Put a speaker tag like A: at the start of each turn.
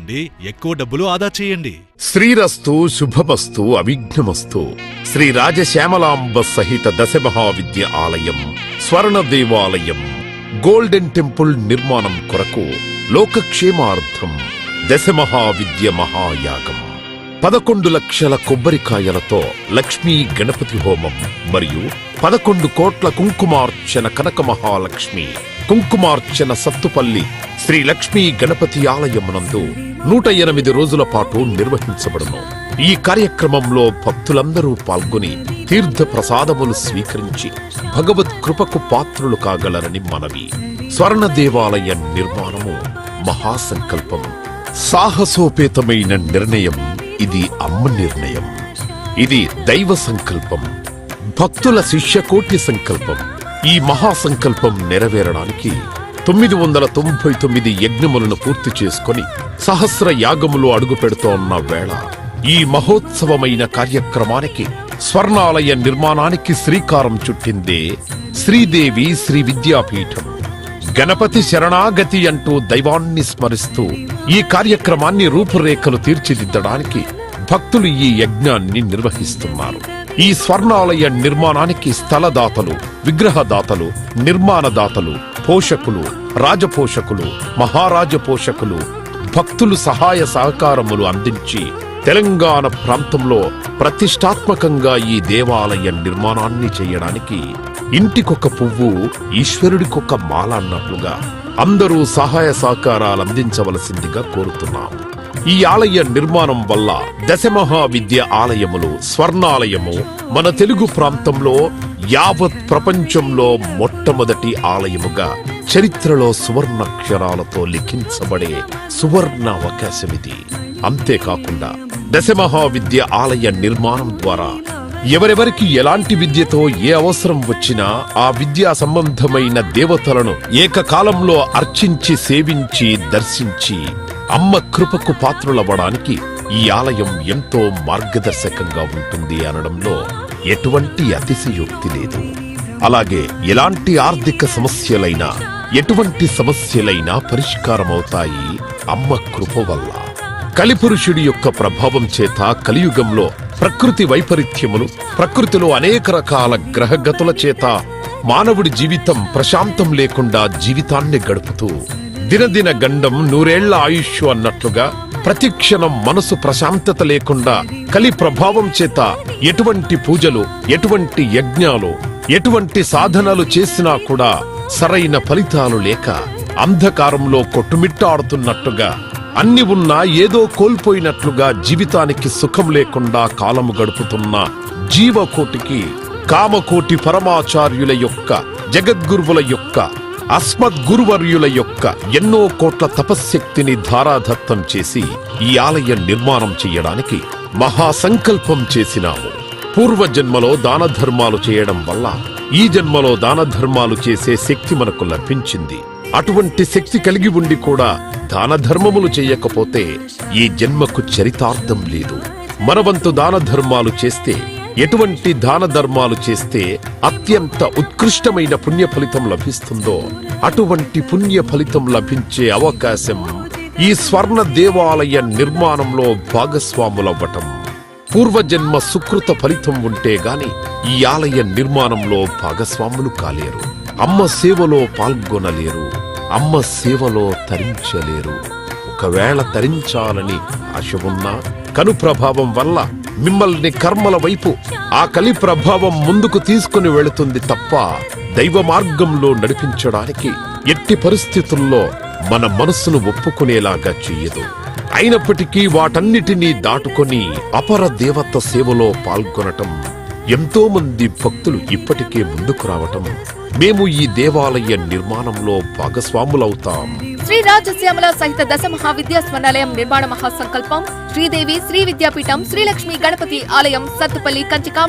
A: చేసుకోండి, ఎక్కువ డబ్బులు ఆదా చేయండి.
B: శ్రీరస్తు శుభమస్తు అవిఘ్నమస్తు. శ్రీ రాజశ్యామలాంబ సహిత దశమహావిద్య ఆలయం స్వర్ణ దేవాలయం గోల్డెన్ టెంపుల్ నిర్మాణం కొరకు లోకక్షేమార్థం దశమహావిద్య మహాయాగం 11 లక్షల కొబ్బరికాయలతో లక్ష్మీ గణపతి హోమం మరియు 11 కోట్ల కుంకుమార్చన కనక మహాలక్ష్మి కుంకుమార్చన సత్తుపల్లి శ్రీ లక్ష్మీ గణపతి ఆలయమునందు 108 రోజుల పాటు నిర్వహించబడును. ఈ కార్యక్రమంలో భక్తులందరూ పాల్గొని తీర్థ ప్రసాదములు స్వీకరించి భగవత్ కృపకు పాత్రులు కాగలరని మనవి. స్వర్ణ దేవాలయ నిర్మాణము మహాసంకల్పం, సాహసోపేతమైన నిర్ణయం. ఇది అమ్మ నిర్ణయం, ఇది దైవ సంకల్పం, భక్తుల శిష్యకోటి సంకల్పం. ఈ మహాసంకల్పం నెరవేరడానికి 999 యజ్ఞములను పూర్తి చేసుకుని సహస్ర యాగములు అడుగు పెడుతోన్న వేళ ఈ మహోత్సవమైన కార్యక్రమానికి స్వర్ణాలయ నిర్మాణానికి శ్రీకారం చుట్టిందే శ్రీదేవి శ్రీ విద్యాపీఠం. గణపతి శరణాగతి అంటూ దైవాన్ని స్మరిస్తూ ఈ కార్యక్రమాన్ని రూపురేఖలు తీర్చిదిద్దడానికి భక్తులు ఈ యజ్ఞాన్ని నిర్వహిస్తున్నారు. ఈ స్వర్ణాలయ నిర్మాణానికి స్థలదాతలు, విగ్రహదాతలు, నిర్మాణదాతలు, పోషకులు, రాజపోషకులు, మహారాజ పోషకులు, భక్తులు సహాయ సహకారములు అందించి తెలంగాణ ప్రాంతంలో ప్రతిష్టాత్మకంగా ఈ దేవాలయ నిర్మాణాన్ని చేయడానికి ఇంటికొక పువ్వు ఈశ్వరుడికొక మాల అన్నట్లుగా అందరూ సహాయ సహకారాలు అందించవలసిందిగా కోరుతున్నాం. ఈ ఆలయ నిర్మాణం వల్ల దశమహావిద్య ఆలయములు స్వర్ణాలయము మన తెలుగు ప్రాంతంలో యావత్ ప్రపంచంలో మొట్టమొదటి ఆలయముగా చరిత్రలో సువర్ణాక్షరాలతో లిఖించబడే సువర్ణ అవకాశమిది. అంతేకాకుండా దశమహావిద్య ఆలయ నిర్మాణం ద్వారా ఎవరెవరికి ఎలాంటి విద్యతో ఏ అవసరం వచ్చినా ఆ విద్యా సంబంధమైన దేవతలను ఏకకాలంలో అర్చించి సేవించి దర్శించి అమ్మ కృపకు పాత్రులవ్వడానికి ఈ ఆలయం ఎంతో మార్గదర్శకంగా ఉంటుంది అనడంలో ఎటువంటి అతిశయోక్తి లేదు. అలాగే ఎలాంటి ఆర్థిక సమస్యలైనా ఎటువంటి సమస్యలైనా పరిష్కారమవుతాయి అమ్మ కృప వల్ల. కలిపురుషుడి యొక్క ప్రభావం చేత కలియుగంలో ప్రకృతి వైపరీత్యములు, ప్రకృతిలో అనేక రకాల గ్రహగతుల చేత మానవుడి జీవితం ప్రశాంతం లేకుండా జీవితాన్ని గడుపుతూ దినదిన గండం 100 ఏళ్ల ఆయుష్ అన్నట్లుగా ప్రతిక్షణం మనసు ప్రశాంతత లేకుండా కలి ప్రభావం చేత ఎటువంటి పూజలు, ఎటువంటి యజ్ఞాలు, ఎటువంటి సాధనలు చేసినా కూడా సరైన ఫలితాలు లేక అంధకారంలో కొట్టుమిట్టాడుతున్నట్టుగా అన్ని ఉన్నా ఏదో కోల్పోయినట్లుగా జీవితానికి సుఖం లేకుండా కాలము గడుపుతున్న జీవకోటికి కామకోటి పరమాచార్యుల యొక్క, జగద్గురువుల యొక్క, అస్మద్గురువర్యుల యొక్క ఎన్నో కోట్ల తపశ్శక్తిని ధారాధత్తం చేసి ఈ ఆలయ నిర్మాణం చెయ్యడానికి మహాసంకల్పం చేసినాము. పూర్వజన్మలో దాన ధర్మాలు చేయడం వల్ల ఈ జన్మలో దాన ధర్మాలు చేసే శక్తి మనకు లభించింది. అటువంటి శక్తి కలిగి ఉండి కూడా దాన ధర్మములు చెయ్యకపోతే ఈ జన్మకు చరితార్థం లేదు. మనవంతు దాన ధర్మాలు చేస్తే, ఎటువంటి దాన ధర్మాలు చేస్తే అత్యంత ఉత్కృష్టమైన పుణ్య ఫలితం లభిస్తుందో అటువంటి పుణ్య ఫలితం లభించే అవకాశం ఈ స్వర్ణ దేవాలయ నిర్మాణంలో భాగస్వాములవ్వటం. పూర్వజన్మ సుకృత ఫలితం ఉంటే గాని ఈ ఆలయ నిర్మాణంలో భాగస్వాములు కాలేరు. అమ్మ సేవలో పాల్గొనలేరు, అమ్మ సేవలో తరించలేరు. ఒకవేళ తరించాలని ఆశ ఉన్నా కను ప్రభావం వల్ల మిమ్మల్ని కర్మల వైపు ఆ కలి ప్రభావం ముందుకు తీసుకుని వెళుతుంది తప్ప దైవ మార్గంలో నడిపించడానికి ఎట్టి పరిస్థితుల్లో మన మనస్సును ఒప్పుకునేలాగా చెయ్యదు. అయినప్పటికీ వాటన్నిటినీ దాటుకొని అపర దేవత సేవలో పాల్గొనటం ఎంతో మంది భక్తులు ఇప్పటికే ముందుకు రావటం మేము ఈ దేవాలయ నిర్మాణంలో భాగస్వాములవుతాం.
C: శ్రీ రాజశ్యామల సహిత దశ మహావిద్యా స్వర్ణాలయం నిర్మాణ మహాసంకల్పం శ్రీదేవి శ్రీ విద్యాపీఠం శ్రీ లక్ష్మీ గణపతి ఆలయం సత్తుపల్లి కంచికాం